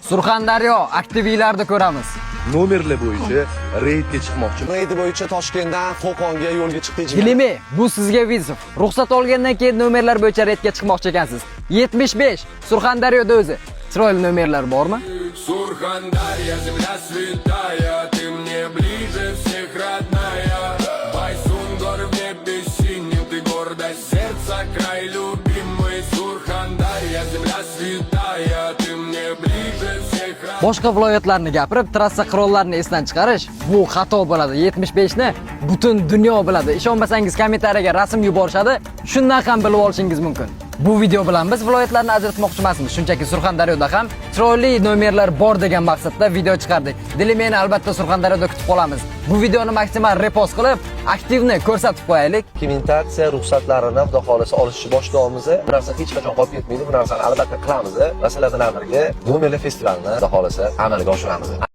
Surxondaryo aktiviylarni ko'ramiz. Nomerlar bo'yicha reydga chiqmoqchi. Reydi bo'yicha Toshkentdan Qo'qonga yo'lga chiqdik. Dilimi, bu sizga vizov. Ruxsat olgandan keyin nomerlar bo'yicha reydga chiqmoqchi ekansiz. 75 Surxondaryoda o'zi. Chiroyli nomerlar bormi? Сурхандарья, земля святая, ты мне ближе всех родная. Байсунгор в небе синим, ты гордость сердца, край любимый. Сурхандарья, земля святая, ты мне ближе всех родная. Boshqa viloyatlarni gapirib, trassa qirollarini esdan chiqarish bu xato bo'ladi. 75 ni butun dunyo biladi. Ishonmasangiz kommentariyaga rasm yuborishadi. Shundan ham bilib olishingiz mumkin. Bu video bilan biz viloyatlarni ajratmoqchi emasmiz. Shunchaki Surxondaryoda ham chiroyli nomerlar bor degan maqsadda video chiqardik. Dilimeni albatta Surxondaryoda kutib qolamiz. Bu videoni maksimal repost qilib, aktivni ko'rsatib qo'yaylik. Dokumentatsiya ruxsatlarini xudo xolisa olishni boshlaymiz. Bu narsa hech qachon qolib ketmaydi. Bu narsani albatta qilamiz. Masalan, nomerlar festivalini xudo xolisa amalga oshiramiz.